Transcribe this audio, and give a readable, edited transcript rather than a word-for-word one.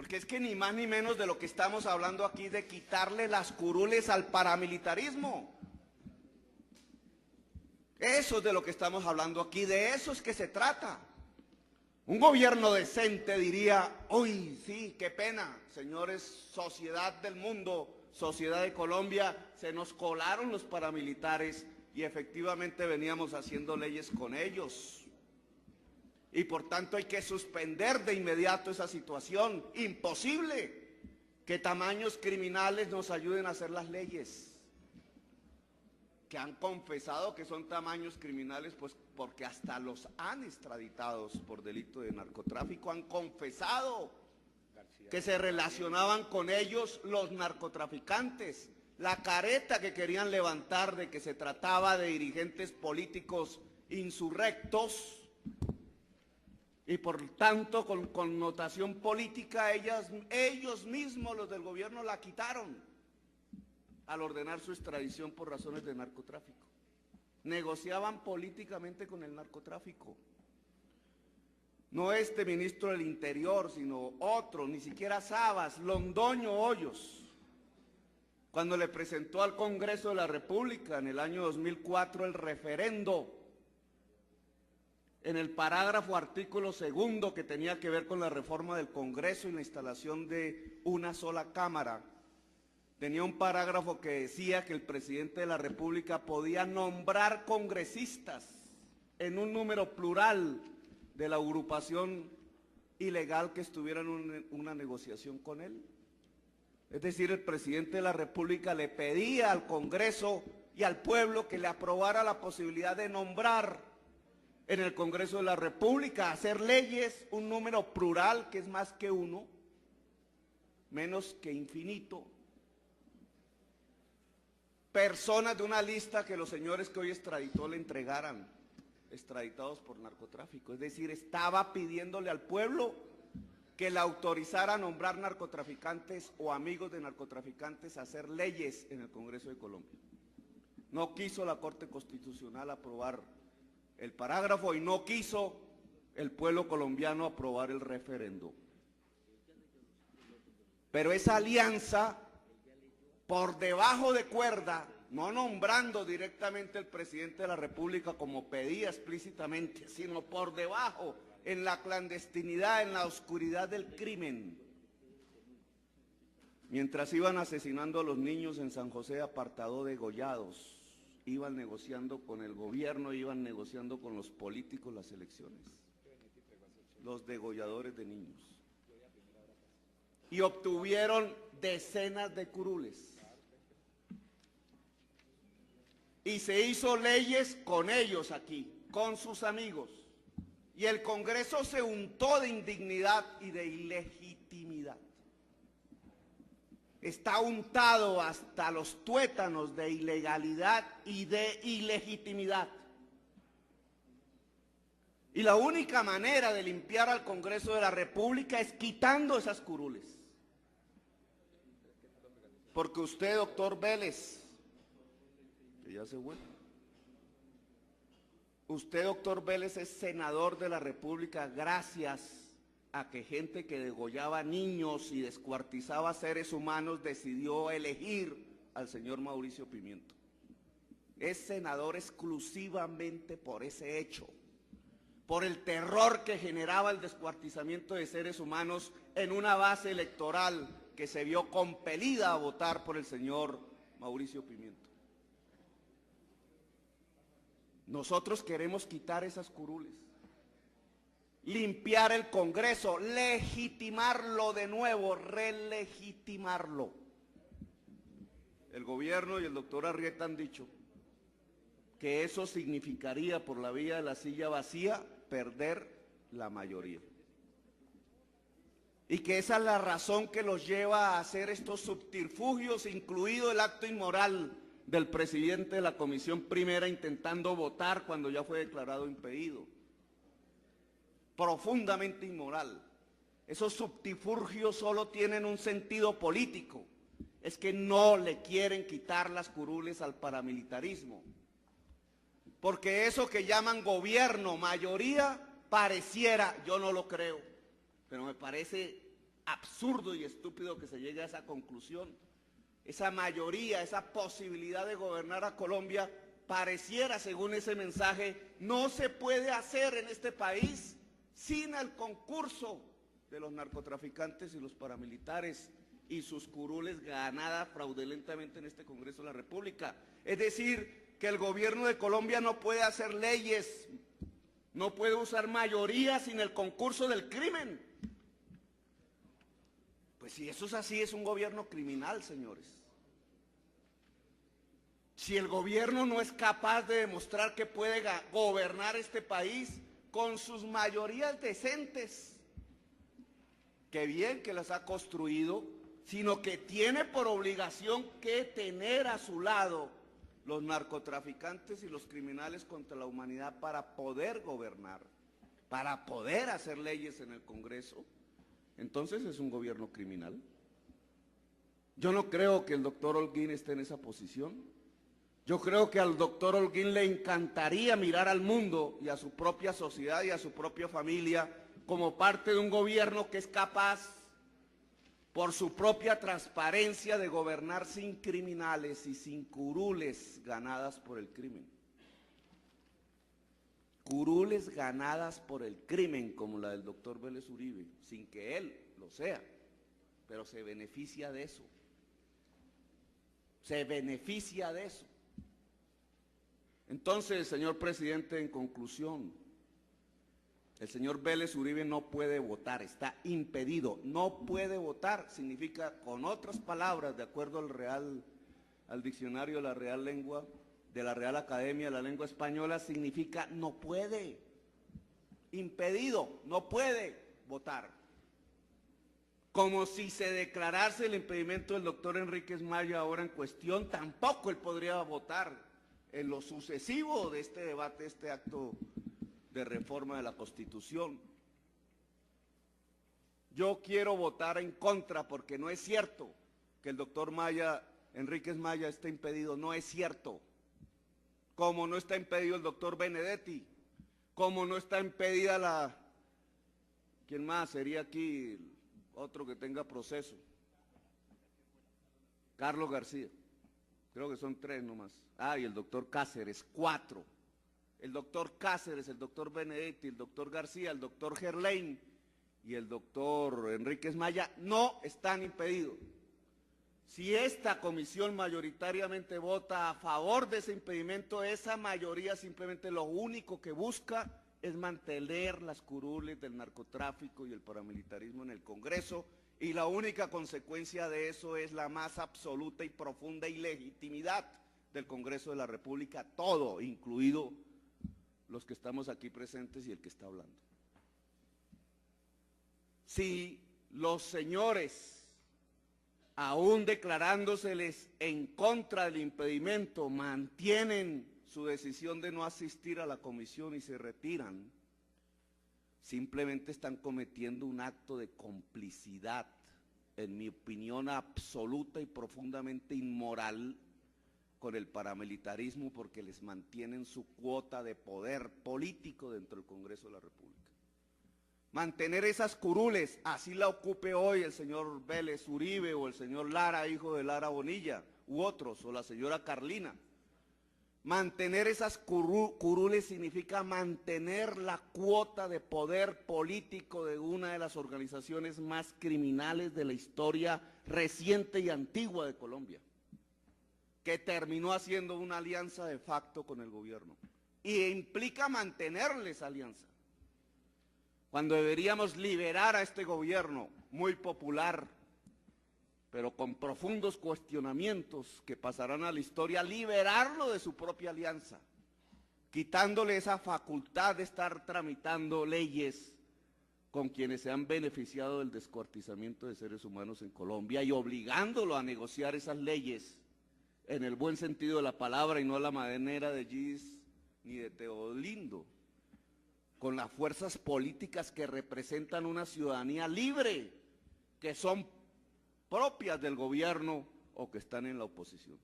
Porque es que ni más ni menos de lo que estamos hablando aquí de quitarle las curules al paramilitarismo. Eso es de lo que estamos hablando aquí, de eso es que se trata. Un gobierno decente diría, uy, sí, qué pena, señores, sociedad del mundo, sociedad de Colombia, se nos colaron los paramilitares y efectivamente veníamos haciendo leyes con ellos. Y por tanto hay que suspender de inmediato esa situación. Imposible que tamaños criminales nos ayuden a hacer las leyes. Que han confesado que son tamaños criminales, pues porque hasta los han extraditados por delito de narcotráfico, han confesado que se relacionaban con ellos los narcotraficantes. La careta que querían levantar de que se trataba de dirigentes políticos insurrectos y por tanto con connotación política, ellos mismos, los del gobierno, la quitaron al ordenar su extradición por razones de narcotráfico. Negociaban políticamente con el narcotráfico. No este ministro del Interior, sino otro, ni siquiera Sabas, Londoño Hoyos, cuando le presentó al Congreso de la República en el año 2004 el referendo, en el parágrafo artículo 2 que tenía que ver con la reforma del Congreso y la instalación de una sola Cámara, tenía un parágrafo que decía que el presidente de la República podía nombrar congresistas en un número plural de la agrupación ilegal que estuviera en una negociación con él. Es decir, el presidente de la República le pedía al Congreso y al pueblo que le aprobara la posibilidad de nombrar en el Congreso de la República, hacer leyes, un número plural que es más que uno, menos que infinito, personas de una lista que los señores que hoy extraditó le entregaran, extraditados por narcotráfico. Es decir, estaba pidiéndole al pueblo que le autorizara a nombrar narcotraficantes o amigos de narcotraficantes a hacer leyes en el Congreso de Colombia. No quiso la Corte Constitucional aprobar el parágrafo y no quiso el pueblo colombiano aprobar el referendo. Pero esa alianza, por debajo de cuerda, no nombrando directamente al presidente de la República como pedía explícitamente, sino por debajo, en la clandestinidad, en la oscuridad del crimen. Mientras iban asesinando a los niños en San José Apartadó degollados, iban negociando con el gobierno, iban negociando con los políticos las elecciones, los degolladores de niños. Y obtuvieron decenas de curules. Y se hizo leyes con ellos aquí, con sus amigos. Y el Congreso se untó de indignidad y de ilegitimidad. Está untado hasta los tuétanos de ilegalidad y de ilegitimidad. Y la única manera de limpiar al Congreso de la República es quitando esas curules. Porque usted, doctor Vélez, que ya se fue, usted, doctor Vélez, es senador de la República gracias a que gente que degollaba niños y descuartizaba seres humanos decidió elegir al señor Mauricio Pimiento. Es senador exclusivamente por ese hecho, por el terror que generaba el descuartizamiento de seres humanos en una base electoral que se vio compelida a votar por el señor Mauricio Pimiento. Nosotros queremos quitar esas curules, limpiar el Congreso, legitimarlo de nuevo, relegitimarlo. El gobierno y el doctor Arrieta han dicho que eso significaría, por la vía de la silla vacía, perder la mayoría. Y que esa es la razón que los lleva a hacer estos subterfugios, incluido el acto inmoral del presidente de la Comisión Primera intentando votar cuando ya fue declarado impedido. Profundamente inmoral. Esos subterfugios solo tienen un sentido político. Es que no le quieren quitar las curules al paramilitarismo. Porque eso que llaman gobierno, mayoría, pareciera, yo no lo creo, pero me parece absurdo y estúpido que se llegue a esa conclusión. Esa mayoría, esa posibilidad de gobernar a Colombia, pareciera, según ese mensaje, no se puede hacer en este país sin el concurso de los narcotraficantes y los paramilitares y sus curules ganadas fraudulentamente en este Congreso de la República. Es decir, que el gobierno de Colombia no puede hacer leyes, no puede usar mayoría sin el concurso del crimen. Pues si eso es así, es un gobierno criminal, señores. Si el gobierno no es capaz de demostrar que puede gobernar este país con sus mayorías decentes, que bien que las ha construido, sino que tiene por obligación que tener a su lado los narcotraficantes y los criminales contra la humanidad para poder gobernar, para poder hacer leyes en el Congreso, entonces es un gobierno criminal. Yo no creo que el doctor Holguín esté en esa posición. Yo creo que al doctor Holguín le encantaría mirar al mundo y a su propia sociedad y a su propia familia como parte de un gobierno que es capaz, por su propia transparencia, de gobernar sin criminales y sin curules ganadas por el crimen. Curules ganadas por el crimen, como la del doctor Vélez Uribe, sin que él lo sea, pero se beneficia de eso. Se beneficia de eso. Entonces, señor presidente, en conclusión, el señor Vélez Uribe no puede votar, está impedido. No puede votar significa, con otras palabras, de acuerdo al diccionario de la Real Lengua, de la Real Academia de la Lengua Española, significa no puede, impedido, no puede votar. Como si se declarase el impedimento del doctor Enríquez Maya ahora en cuestión, tampoco él podría votar en lo sucesivo de este debate, este acto de reforma de la Constitución. Yo quiero votar en contra porque no es cierto que el doctor Enríquez Maya esté impedido, no es cierto. Como no está impedido el doctor Benedetti, como no está impedida ¿quién más sería aquí otro que tenga proceso? Carlos García, creo que son 3 nomás. Y el doctor Cáceres, 4. El doctor Cáceres, el doctor Benedetti, el doctor García, el doctor Gerlain y el doctor Enríquez Maya no están impedidos. Si esta comisión mayoritariamente vota a favor de ese impedimento, esa mayoría simplemente lo único que busca es mantener las curules del narcotráfico y el paramilitarismo en el Congreso, y la única consecuencia de eso es la más absoluta y profunda ilegitimidad del Congreso de la República, todo, incluido los que estamos aquí presentes y el que está hablando. Si los señores, aún declarándoseles en contra del impedimento, mantienen su decisión de no asistir a la comisión y se retiran, simplemente están cometiendo un acto de complicidad, en mi opinión absoluta y profundamente inmoral, con el paramilitarismo, porque les mantienen su cuota de poder político dentro del Congreso de la República. Mantener esas curules, así la ocupe hoy el señor Vélez Uribe o el señor Lara, hijo de Lara Bonilla, u otros, o la señora Carlina. Mantener esas curules significa mantener la cuota de poder político de una de las organizaciones más criminales de la historia reciente y antigua de Colombia, que terminó haciendo una alianza de facto con el gobierno, y implica mantenerle esa alianza, cuando deberíamos liberar a este gobierno muy popular, pero con profundos cuestionamientos que pasarán a la historia, liberarlo de su propia alianza, quitándole esa facultad de estar tramitando leyes con quienes se han beneficiado del descuartizamiento de seres humanos en Colombia y obligándolo a negociar esas leyes en el buen sentido de la palabra y no a la manera de Gis ni de Teodolindo, con las fuerzas políticas que representan una ciudadanía libre, que son propias del gobierno o que están en la oposición.